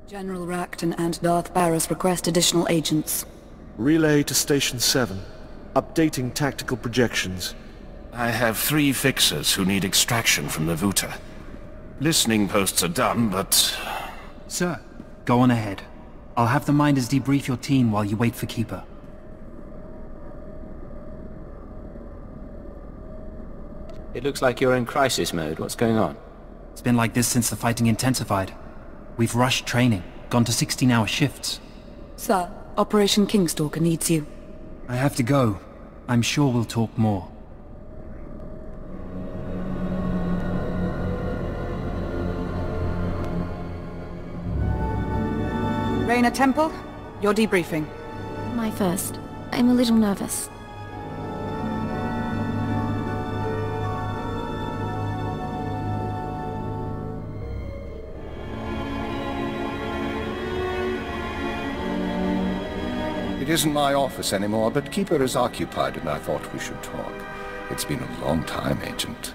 General Racton and Darth Baras request additional agents. Relay to Station 7. Updating tactical projections. I have 3 fixers who need extraction from the Vuta. Listening posts are done, but... Sir, go on ahead. I'll have the Minders debrief your team while you wait for Keeper. It looks like you're in crisis mode. What's going on? It's been like this since the fighting intensified. We've rushed training, gone to 16-hour shifts. Sir, Operation Kingstalker needs you. I have to go. I'm sure we'll talk more. Reyna Temple, you're debriefing. My first. I'm a little nervous. It isn't my office anymore, but Keeper is occupied and I thought we should talk. It's been a long time, Agent.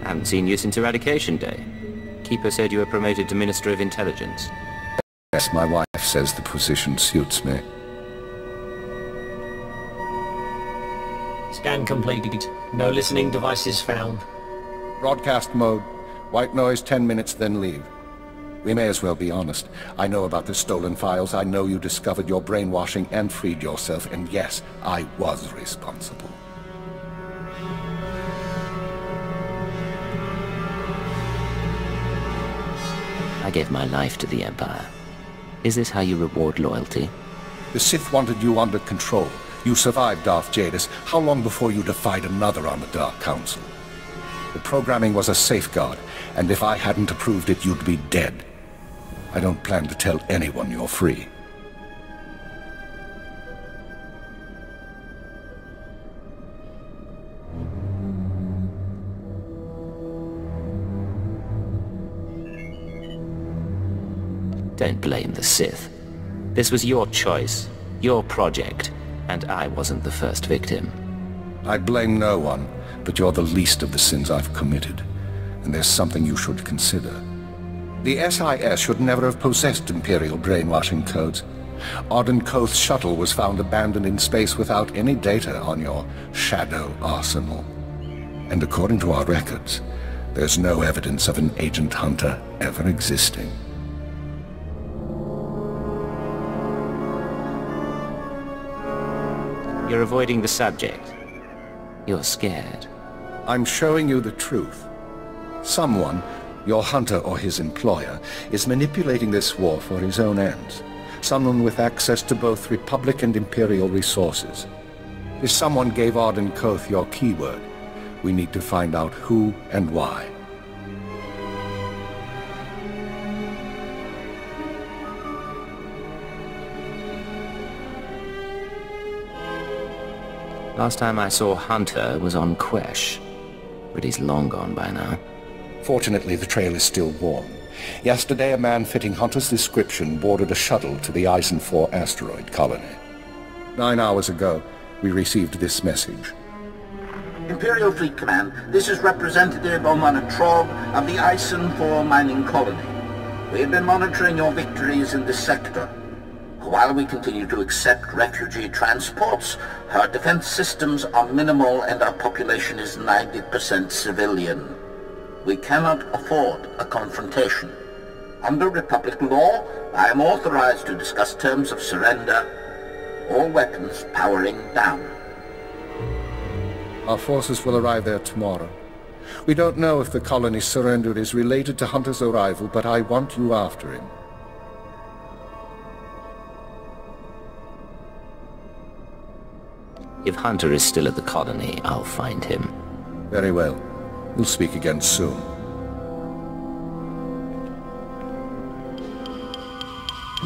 I haven't seen you since Eradication Day. Keeper said you were promoted to Minister of Intelligence. Yes, my wife says the position suits me. Scan completed. No listening devices found. Broadcast mode. White noise 10 minutes, then leave. We may as well be honest. I know about the stolen files. I know you discovered your brainwashing and freed yourself. And yes, I was responsible. I gave my life to the Empire. Is this how you reward loyalty? The Sith wanted you under control. You survived Darth Jadis. How long before you defied another on the Dark Council? The programming was a safeguard, and if I hadn't approved it, you'd be dead. I don't plan to tell anyone you're free. Don't blame the Sith. This was your choice, your project, and I wasn't the first victim. I blame no one, but you're the least of the sins I've committed, and there's something you should consider. The SIS should never have possessed Imperial brainwashing codes. Auden Koth's shuttle was found abandoned in space without any data on your Shadow arsenal. And according to our records, there's no evidence of an Agent Hunter ever existing. You're avoiding the subject. You're scared. I'm showing you the truth. Someone, your hunter or his employer, is manipulating this war for his own ends. Someone with access to both Republic and Imperial resources. If someone gave Auden Koth your keyword, we need to find out who and why. Last time I saw Hunter was on Quesh, but he's long gone by now. Fortunately, the trail is still warm. Yesterday, a man fitting Hunter's description boarded a shuttle to the Eisen 4 asteroid colony. 9 hours ago, we received this message. Imperial Fleet Command, this is Representative Omana Trog of the Eisen 4 mining colony. We have been monitoring your victories in this sector. While we continue to accept refugee transports, our defense systems are minimal and our population is 90% civilian. We cannot afford a confrontation. Under Republic law, I am authorized to discuss terms of surrender, all weapons powering down. Our forces will arrive there tomorrow. We don't know if the colony's surrender is related to Hunter's arrival, but I want you after him. If Hunter is still at the colony, I'll find him. Very well. We'll speak again soon.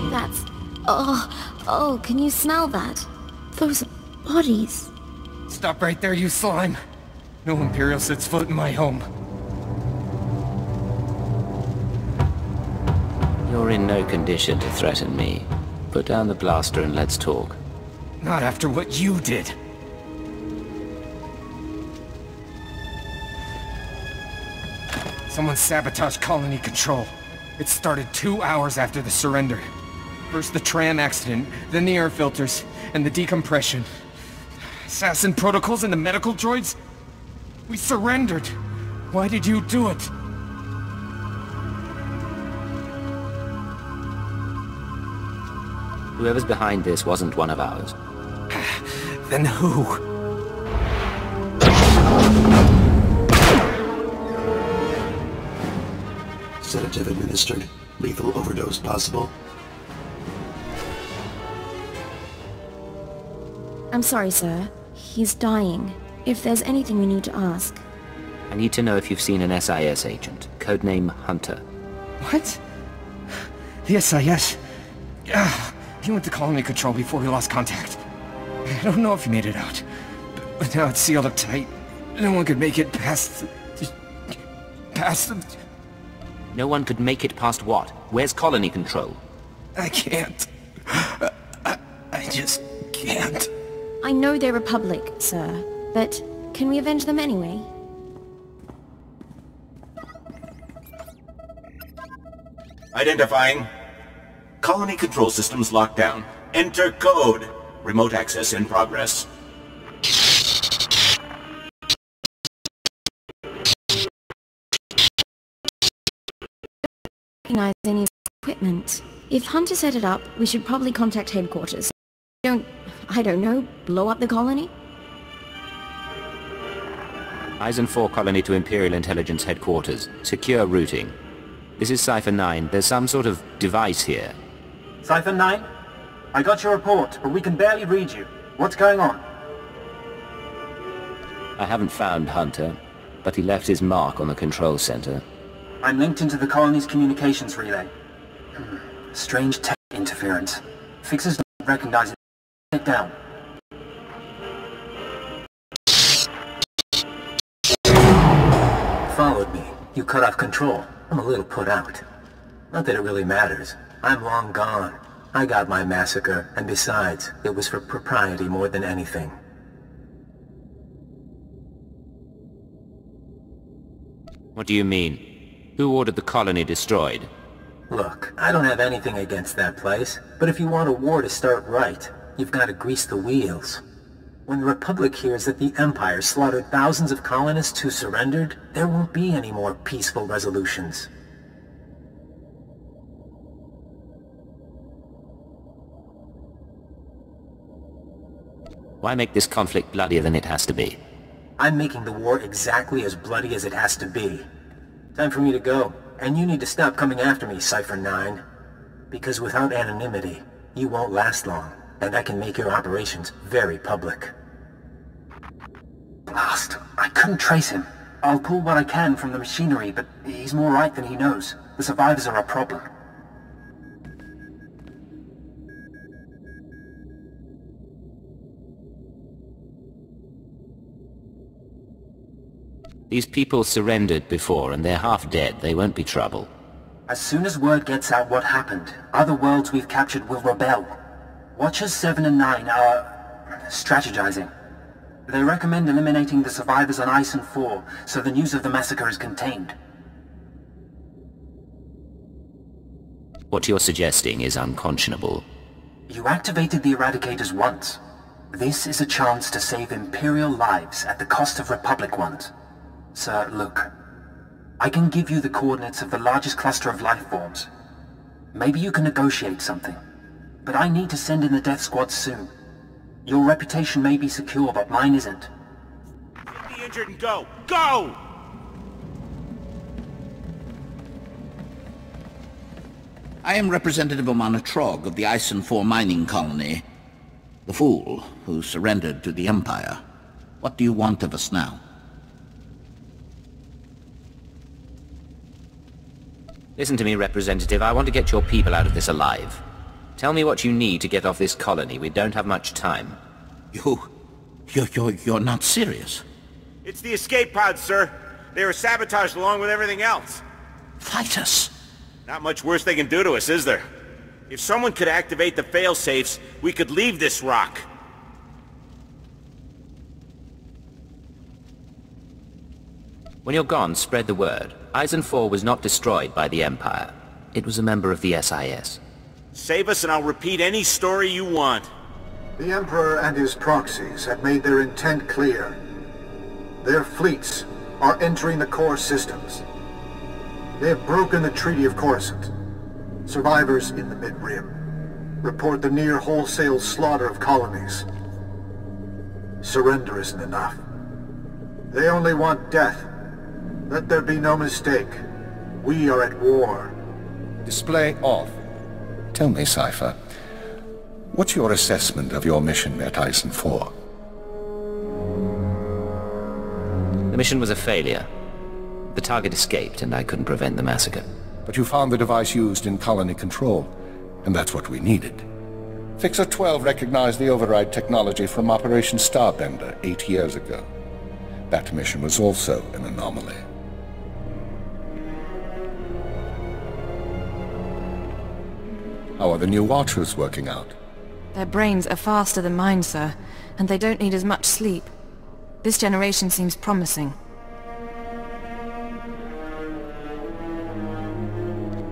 That's... Oh, can you smell that? Those bodies. Stop right there, you slime. No Imperial sets foot in my home. You're in no condition to threaten me. Put down the blaster and let's talk. Not after what you did. Someone sabotaged colony control. It started 2 hours after the surrender. First the tram accident, then the air filters, and the decompression. Assassin protocols and the medical droids? We surrendered. Why did you do it? Whoever's behind this wasn't one of ours. Then who? Sedative administered. Lethal overdose possible. I'm sorry, sir. He's dying. If there's anything we need to ask. I need to know if you've seen an SIS agent. Codename Hunter. What? The SIS? He went to colony control before we lost contact. I don't know if he made it out. But now it's sealed up tight. No one could make it past... past... No one could make it past what? Where's colony control? I can't. I just can't. I know they're Republic, sir. But can we avenge them anyway? Identifying. Colony control systems locked down. Enter code. Remote access in progress. Recognize any equipment. If Hunter set it up, we should probably contact headquarters. I don't know, blow up the colony? Eisen 4 colony to Imperial Intelligence headquarters. Secure routing. This is Cypher 9. There's some sort of device here. Cypher 9? I got your report, but we can barely read you. What's going on? I haven't found Hunter, but he left his mark on the control center. I'm linked into the colony's communications relay. Strange tech interference. Fixers don't recognize it. Take it down. Followed me. You cut off control. I'm a little put out. Not that it really matters. I'm long gone. I got my massacre, and besides, it was for propriety more than anything. What do you mean? Who ordered the colony destroyed? Look, I don't have anything against that place, but if you want a war to start right, you've got to grease the wheels. When the Republic hears that the Empire slaughtered thousands of colonists who surrendered, there won't be any more peaceful resolutions. Why make this conflict bloodier than it has to be? I'm making the war exactly as bloody as it has to be. Time for me to go, and you need to stop coming after me, Cypher 9. Because without anonymity, you won't last long, and I can make your operations very public. Blast! I couldn't trace him. I'll pull what I can from the machinery, but he's more right than he knows. The survivors are a problem. These people surrendered before, and they're half dead. They won't be trouble. As soon as word gets out what happened, other worlds we've captured will rebel. Watchers 7 and 9 are strategizing. They recommend eliminating the survivors on Eisen 4, so the news of the massacre is contained. What you're suggesting is unconscionable. You activated the Eradicators once. This is a chance to save Imperial lives at the cost of Republic ones. Sir, look. I can give you the coordinates of the largest cluster of life forms. Maybe you can negotiate something. But I need to send in the death squad soon. Your reputation may be secure, but mine isn't. Get the injured and go! Go! I am Representative Omana Trog of the Eisen 4 mining colony. The fool who surrendered to the Empire. What do you want of us now? Listen to me, Representative. I want to get your people out of this alive. Tell me what you need to get off this colony. We don't have much time. You're not serious? It's the escape pods, sir. They were sabotaged along with everything else. Fight us! Not much worse they can do to us, is there? If someone could activate the fail-safes, we could leave this rock. When you're gone, spread the word. Eisen 4 was not destroyed by the Empire. It was a member of the SIS. Save us and I'll repeat any story you want. The Emperor and his proxies have made their intent clear. Their fleets are entering the core systems. They have broken the Treaty of Coruscant. Survivors in the Mid-Rim report the near wholesale slaughter of colonies. Surrender isn't enough. They only want death. Let there be no mistake. We are at war. Display off. Tell me, Cypher, what's your assessment of your mission at Eisen 4? The mission was a failure. The target escaped, and I couldn't prevent the massacre. But you found the device used in colony control, and that's what we needed. Fixer 12 recognized the override technology from Operation Starbender 8 years ago. That mission was also an anomaly. How are the new Watchers working out? Their brains are faster than mine, sir, and they don't need as much sleep. This generation seems promising.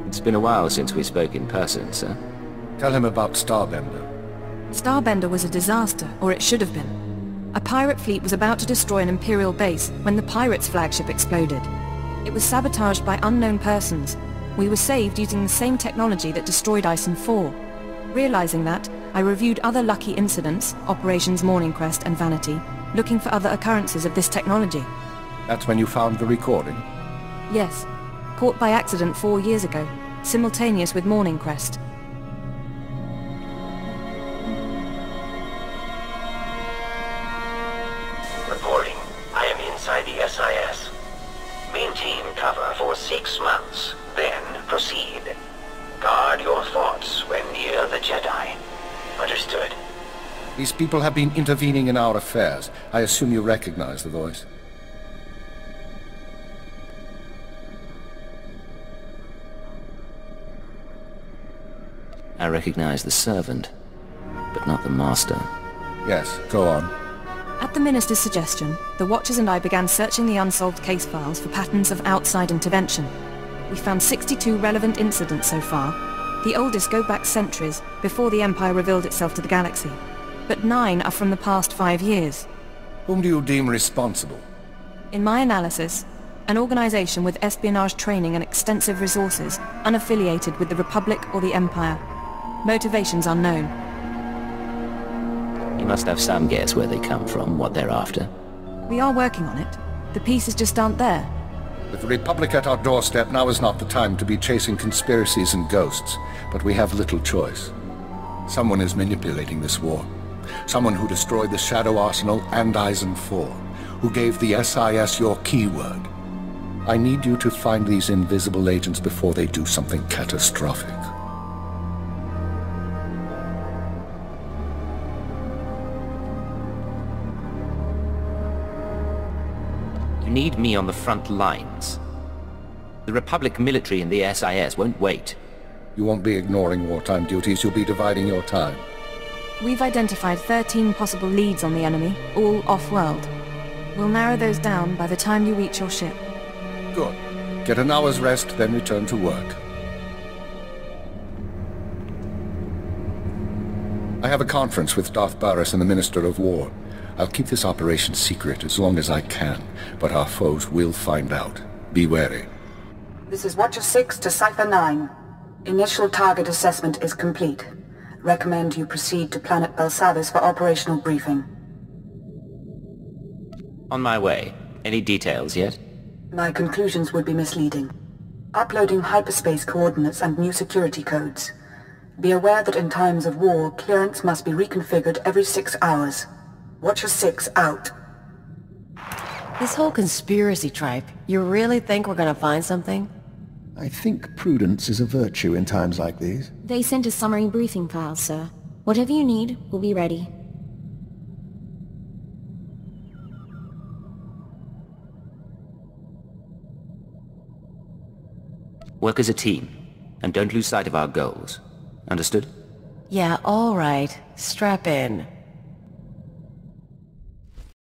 It's been a while since we spoke in person, sir. Tell him about Starbender. Starbender was a disaster, or it should have been. A pirate fleet was about to destroy an Imperial base when the Pirates' flagship exploded. It was sabotaged by unknown persons. We were saved using the same technology that destroyed Eisen 4. Realizing that, I reviewed other lucky incidents, Operations Morning Crest and Vanity, looking for other occurrences of this technology. That's when you found the recording? Yes. Caught by accident 4 years ago, simultaneous with Morning Crest. Reporting. I am inside the SIS. Maintain cover for 6 months. Then proceed. Guard your thoughts when near the Jedi. Understood. These people have been intervening in our affairs. I assume you recognize the voice. I recognize the servant, but not the master. Yes, go on. At the Minister's suggestion, the Watchers and I began searching the unsolved case files for patterns of outside intervention. We found 62 relevant incidents so far. The oldest go back centuries, before the Empire revealed itself to the galaxy. But 9 are from the past 5 years. Whom do you deem responsible? In my analysis, an organization with espionage training and extensive resources, unaffiliated with the Republic or the Empire. Motivations unknown. You must have some guess where they come from, what they're after. We are working on it. The pieces just aren't there. With the Republic at our doorstep, now is not the time to be chasing conspiracies and ghosts, but we have little choice. Someone is manipulating this war. Someone who destroyed the Shadow Arsenal and Eisen 4, who gave the SIS your keyword. I need you to find these invisible agents before they do something catastrophic. You need me on the front lines. The Republic military and the SIS won't wait. You won't be ignoring wartime duties, you'll be dividing your time. We've identified 13 possible leads on the enemy, all off-world. We'll narrow those down by the time you reach your ship. Good. Get an hour's rest, then return to work. I have a conference with Darth Baras and the Minister of War. I'll keep this operation secret as long as I can, but our foes will find out. Be wary. This is Watcher 6 to Cypher 9. Initial target assessment is complete. Recommend you proceed to Planet Belsavis for operational briefing. On my way. Any details yet? My conclusions would be misleading. Uploading hyperspace coordinates and new security codes. Be aware that in times of war, clearance must be reconfigured every 6 hours. Watcher 6 out. This whole conspiracy tripe, you really think we're gonna find something? I think prudence is a virtue in times like these. They sent us summary briefing files, sir. Whatever you need, we'll be ready. Work as a team, and don't lose sight of our goals. Understood? Yeah, all right. Strap in.